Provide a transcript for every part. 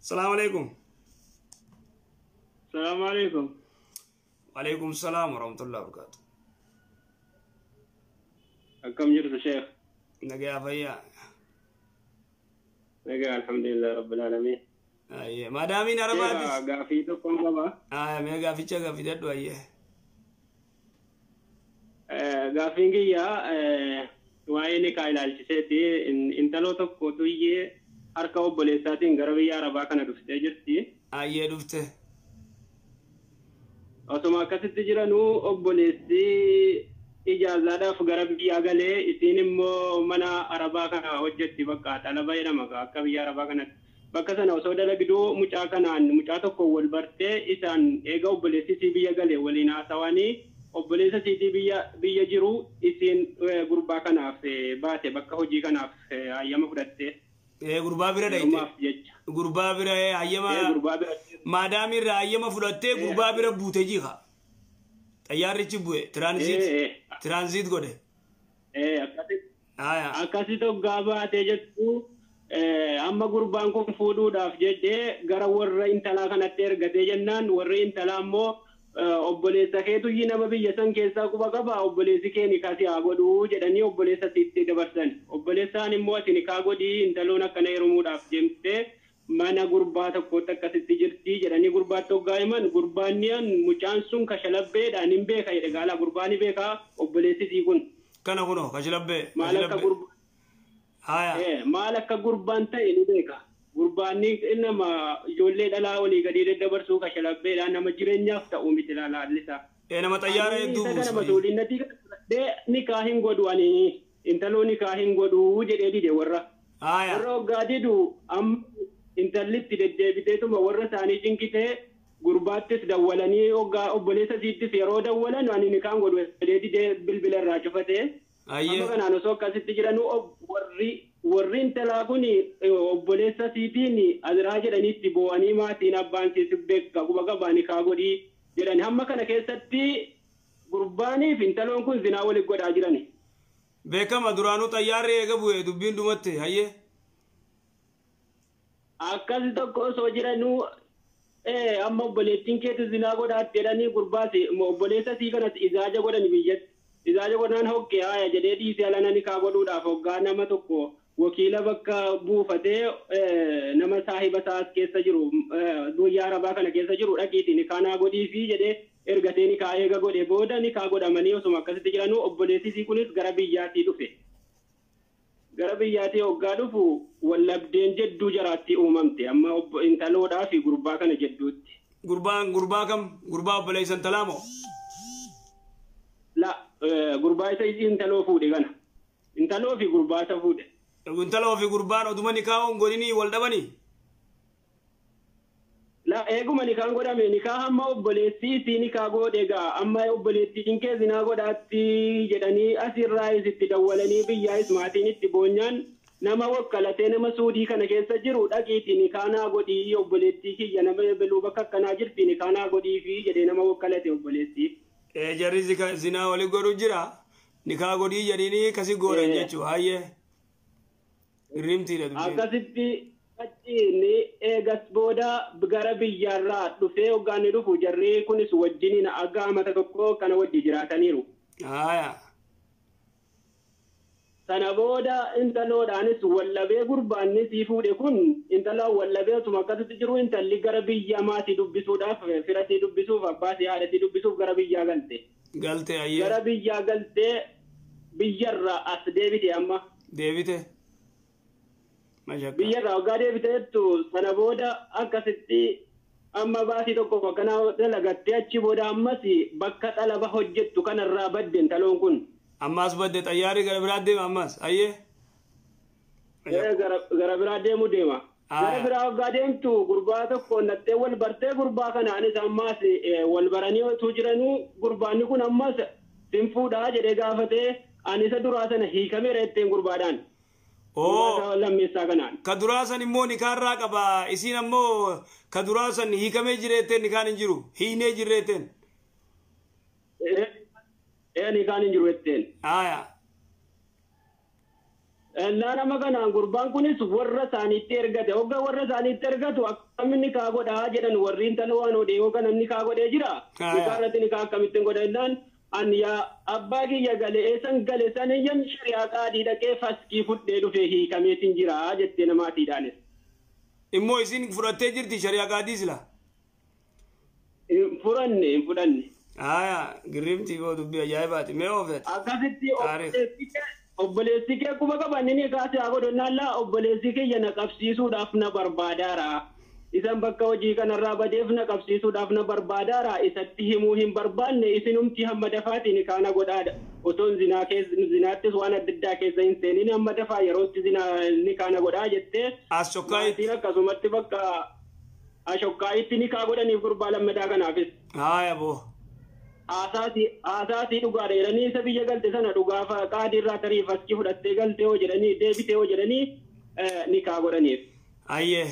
السلام عليكم. السلام عليكم. وعليكم السلام ورحمة الله وبركاته. كم جرت شيخ؟ نجا فيا. نجا الحمد لله رب العالمين. أيه ما دامين أربعة. قافيتكم بابا. ما قافي شجع في جدو أيه. قافينكي يا وعيني كايل الجسيتي إن تلو تكوتوية أركب بوليساتين غربية ربا كنا دفتة جرتي. أيه دفته. أسمع كسيت جرانو بوليسي إجازة فغربية غلي إتينمو منا أربا كنا وجدتي بقى تلبا ينامك أكبي أربا كنا بكسنا وسودا لقدو مجاكنان مجاتكو والبرتة إسان إيجا بوليسي سيبيا غلي ولينا ثواني obboleessa siitii biyya jiru isin gurbaa kanaaf baate bakka hojii kanaaf hayyama fudhatte gurbaa bira dhayte gurbaa bira hayyama maadaam irraa hayyama fudhatte gurbaa bira buute jiha xayyaarrichi bu'e tiraanziit godhe akkasitti hoggaa baatee jettu amma gurbaan kun fuudhuudhaaf jedhee gara warra intalaa kanatti ergatee jennaan warri intalaa ammoo obboleessa keetu nama biyya san keessaa quba qaba obboleessi kee nikaa haa godhu jedhanii obboleessa sitti dabarsan obboleessaan immoo ati nikaa godhii intaloon akkana heerumuudhaaf deemtee mana gurbaa tokkotti akkasitti jirti jedhanii gurbaatti hoggaa himan gurbaanniyan mucaan sun kashalabbeedhaan hin beeka jedhe gaala gurbaani beekaa obboleessisii kun kana kunoo kashlabbee maal akka gurbaan ta'e ni beeka gurbaanni nama ijoollee dhalaa olii gadi daddabarsuu kashalabbeedhaan nama jireenyaaf ta'uu miti laalaallisaa. Nama xayyaara hedduu buusu. Nama sooliinnatii nikaa hin godhu ani intaloo nikaa hin godhu jedhee dide warra. Warra hoggaa didu amma intallitti deddeebiteetuma warra isaanii cinkitee gurbaattis dawwalanii hoggaa obboleessa siittis yeroo dawwalan ani nikaan godhu jedhee didee bilbila irraa cufatee. Amma kanaan osoo akkasitti jiranuu warri intalaa kun obboleessa siitiin adiraa jedhaniitti boo'anii maatiin abbaan siisi beeka quba qabaa nikaa godhii jedhani hamma kana keessatti gurbaaniif intaloon kun zinaa waliin godhaa jirani. Beekama duraanuu xayyaarri eega bu'e dubbiin dhumatte hayyee. Akkasi tokko osoo jiranuu amma obboleettiin keetti zinaa godhaatti jedhanii gurbaasi obboleessa sii kanas izaaja godhani biyyatti. Izaaja godhaan hoggee haaya jedhee dhiisee alana nikaa godhuudhaaf hoggaa nama tokko wakiila bakka buufatee nama saahiba isaas keessa jiru guyyaa arabaa kana keessa jiru dhaqiitii nikaa naa godhiifii jedhee ergatee nikaa eega godhe booda nikaa godhamanii osuma akkasitti jiranuu obboleessisii kunis gara biyyaatii dhufe. Gara biyyaatii hoggaa dhufu wallabdeen jedduu jaraatti uumamte amma intaloodhaa fi gurbaa kana jedduutti. Gurbaa kam? Gurbaa obboleessa intalaa moo? Gurbaa isa intaloo fuudhe kana. Intaloo fi gurbaa isa fuudhe. Intaloo fi gurbaan oduma nikaa godhanii wal dhabanii? Eeguma nikaan godhame nikaa hamma obboleessii nikaa godhe gaa amma obboleettiin kee zinaa godhaatti jedhanii asirraa isitti dawwalanii biyyaas maatiin itti boonyaan nama wakkalatee nama suudii kana keessa jiru dhaqiitii nikaa naa godhii obboleettii kiyya nama biluu bakka akkanaa jirti nikaa naa godhiifi jedhee nama wakkalate obboleessiif. Jarri zinaa walii godhu jira nikaa godhii jedhanii kasi godhan jechuudha hayyee rimtiidha dubbiin. Akkasitti achiin eegas booda gara biyyaarraa dhufee hoggaan dhufu jarri kunis wajjiniin akka amata tokko kana wajji jiraataniiru. Sana booda intaloodhaanis wallabee gurbaanni sii fuudhe kun intalaan wallabee osuma akkasitti jiru intalli gara biyya maatii dubbisuudhaaf firasii dubbisuuf abbaatii haadhatii dubbisuuf gara biyyaa galte. Galte ayyee. Gara biyyaa galtee biyyarraa as deebite amma. Deebite. Biyyarraa hoggaa deebiteettu sana booda akkasitti amma baasii tokko akkanaa dalagattee achi booda ammas bakka xalaba hojjettu kanarraa badde intaloon kun. Ammas badde xayyaarri gara biraa deema ammas ayyee. Gara biraa deemu deema. Gara biraa hoggaa deemtu gurbaa tokko nattee wal bartee gurbaa kanaanis ammas wal baranii otuu jiranuu gurbaanni kun ammas sin fuudhaa jedhee gaafatee ani isa duraa sana hiikameera jetteen gurbaadhaan. Lammeessaa kanaan. Ka duraa san immoo nikaarraa qaba isiin ammoo ka duraa san hiikamee jireetteen nikaan hin jiru hiinee jireetteen. Nikaan hin jiru jetteen. Nana magana gurbaan kunis warra isaaniitti ergate hogga warra isaaniitti ergatu akkaminni kaa godhaa jedhan warriin tan waan odee hogga namni kaa godhee jira nikaa ni kaa akkamittiin godhannaan an yaa abbaa kiyya galee eessan gale saniyyan shari'aa qaadii dhaqee faskii fudhee dhufee hiikameetiin jira jettee namaatiidhaanis. Immoo isin fudhattee jirti shari'aa qaadii sila? Fudhanne. Girrimti koo dubbii ajaa'ibaati mee oofet? Akkasitti obboleessi kee kuma qabanni ni kaasee haa godhannaallaa obboleessi kiyya na qabsiisuudhaaf na barbaadaara. Isan bakka hojii kanarraa badeef na qabsiisuudhaaf na barbaadaara. Isatti himuu hin barbaanne isinumti hamma dafaatiin kaana godhaadha. Otoon zinaattis waan adda addaa keessa hin seenin hamma dafaa yerootti ni kaana godhaa jettee. As shokkaayitti. Akkasumatti bakka shokkaayitti ni kaa godhaniif gurbaa lammadaa kanaafis. Boo. Asaasii dhugaadha jedhanii isa biyya galte sana dhugaaf qaadii irraa tarii faskii fudhattee galtee hoo jedhanii deebitee hoo jedhanii ni kaa godhaniif. Ayyee.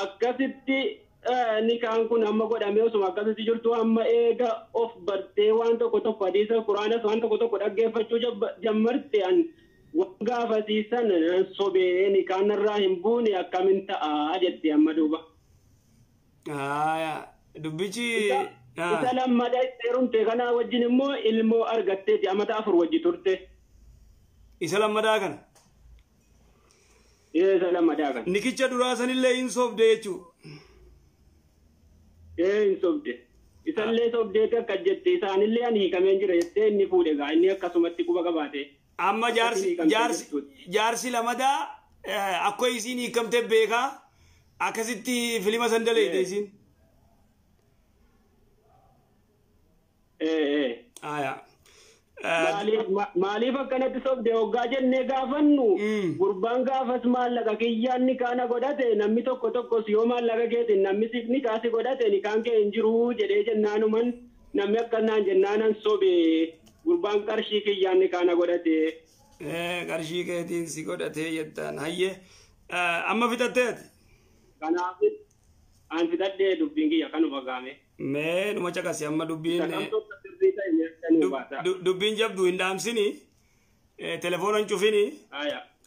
Akkasitti nikaan kun amma godhamee osuma akkasitti jirtu amma eega of bartee waan tokko hadiisa quraanas waan tokko dhaggeeffachuu jammarte an waan gaafasiisan sobee nikaan irraa hin buune akkamiin ta'a jettee amma duuba. Dubbichi isa lammaadha heerumte kanaa wajjin immoo ilmoo argatteeti amata 4 wajji turte. Isa lammadaa kana? Isa lammadaa kana. Nikicha duraa sanillee hin sobde jechuu? Hin sobde. Isallee sobdeeti akka jette isaanillee ani hiikameen jira jettee inni fuudhe gaa inni akkasumatti quba qabaate. Amma jaarsi lamadaa akka isiin hiikamte beekaa akkasitti filima san daleete isiin? Maaliif akkanatti sobde hoggaa jennee gaafannu gurbaan gaafas maallaqa kiyyaan ni kaana godhate namni tokkos yoo maallaqa keetiin namni ni kaasi godhate ni kaan kee hin jiru jedhee jennaanuman namni akkanaan jennaanan sobe gurbaan qarshii kiyyaan ni kaana godhate. Qarshii keetiin si godhatee jettaan hayyee amma fixatteeti? Kanaaf an fixadhee dubbiin kiyya kanuma gaame. Mee numa caqasi amma dubbiin jabdu hin dhaamsini telefoona hin cufini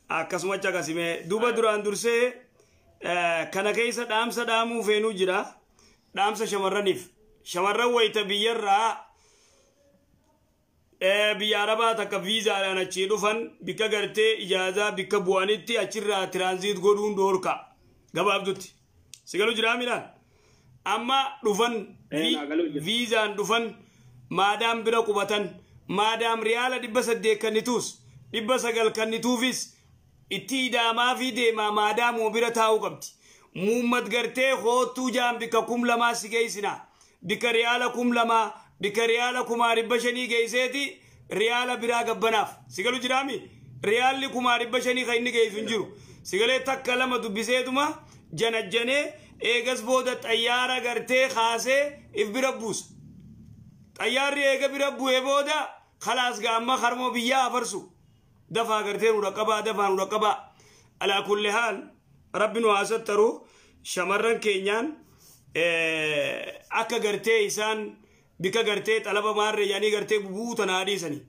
akkasuma caqasi mee duuba duraan dursee kana keessa dhaamsa dhaamuu feenuu jira dhaamsa shamarraniif shamarran wayita biyyarraa biyya arabaa takka viizaadhaan achii dhufan bikka gartee ijaazaa bikka bu'anitti achirraa tiraanziit godhuun dhoorka gabaabdutti si galu jiraa midhaan amma dhufan viizaan dhufan maadaam bira qubatan maadaam riyaala 800 kannituus 900 kannituufis itti idaamaa fi deemaa maadaam bira taa'uu qabdi muummat gartee hoottuu jaan bikka 2,000 si geessina bikka riyaala 2,000 bikka riyaala 500 geesseeti riyaala biraa gabbanaaf si galu jiraami riyaalli 500 kan inni geessu hin jiru si galee takka lama dubbiseetuma janajjanee eegas booda xayyaara gartee kaasee if bira buusa xayyaarri eega bira bu'ee booda khalaas gaamma harmoo biyyaa afarsu dafaa gartee nu dhaqqabaa alaa kulli haal rabbi nu haasattaru shamarran keenyaan akka gartee isaan bika gartee xalaba maarree yaanii gartee bubuutan haadhiisanii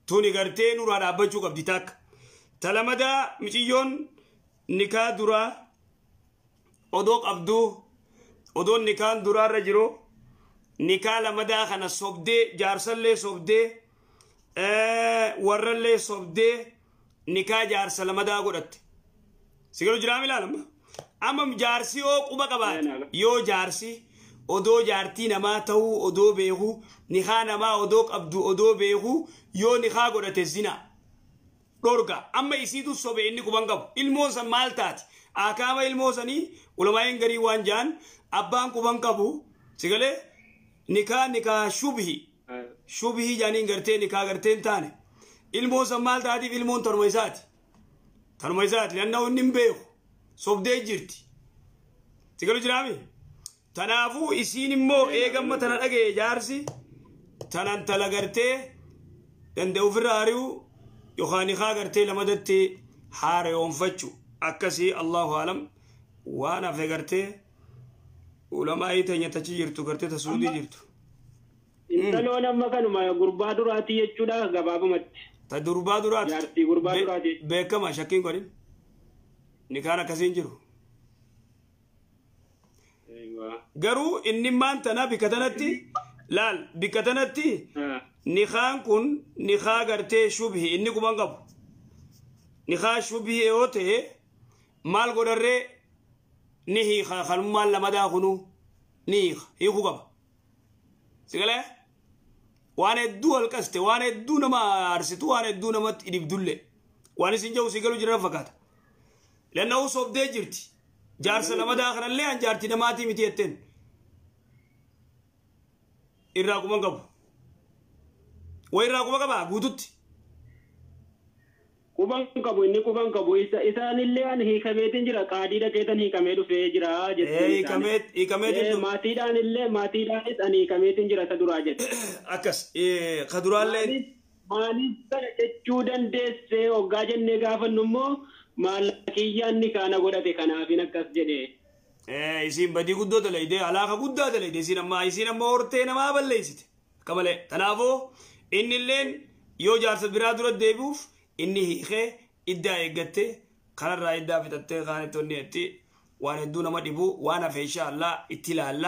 tuni gartee nurraa dhaabbachuu qabdi takka talamadaa miciyyoon nikaa duraa odoo qabduu odoon nikaan duraarra jiru nikaa lamadaa kana sobdee jaarsallee sobdee warrallee sobdee nikaa jaarsa lamadaa godhatte si galu jiraam ilaalama amma jaarsi yoo quba qabaate yoo jaarsi odoo jaartii namaa ta'uu odoo beekuu nikaa namaa odoo qabdu odoo beekuu yoo nikaa godhate zina dhorga amma isiitu sobe inni quban qabu ilmoon san maal taati akaama ilmoo sanii ulamaa'een garii waan jaan abbaan quban qabu si galee nikaa shubhi jaaniin gartee nikaa garteen taane ilmoon san maal taatiif ilmoon tanuma isaati lannaa inni hin beeku sobdee jirti si galu jiraami tanaafuu isiin immoo eegamma tana dhagee jaarsi tanan tala gartee danda'u ofirraa hari'u yookaan nikaa gartee lamadatti haareyoonfachu akkasii Allahu alam waan hafe gartee ulamaa'ii teenya tachi jirtu gartee tasuudii jirtu. Intaloon amma kanuma gurbaa duraatii jechuudha gabaabumatti. تدربا درات جارتي غربا درات بكما شكين قرين نكانا كسين جرو ايوه قرو إني ما أنت نبي كتنتي لال بكتنتي نخان كن نخا قرتي شبه إني كمان قبو نخا شبه أوته مال قدره نهي خلم مال لما داخنو نيخ يخو قبا سيقلا وانا الدول كسته وانا الدون ما أرسطو وانا الدون ما يبدله وانا سنجاو سيقلو جرى فقط لأنه صوب دي جرتي جارس لما داخل اللي عن جارتي نماتي متيتين إراكو من قبو وإراكو من قبا قودت kuban kabu inni kuban kabu isaanillee an hiikameetin jira qaadiidha keetan hiikamee dhufee jira hiikameetin maatiidhaanis an hiikameetin jira ta duraa jette akkas kaduraallee maaliif kana jechuu dandeesse hoggaa jennee gaafannu immoo maallaqiyyaan ni kaana godhate kanaafin akkas jedhe isiin badii guddoo dalayde alaaka guddaa dalayde isiin amma hortee namaa balleessite akka malee kanaafuu innilleen yoo jaarsa biraa dura deebi'uuf inni hiikee iddaa eeggattee kanarraa iddaa fitattee kaanitti onni etti waan hedduu nama dhibu waan hafe insha Allah itti ilaalla.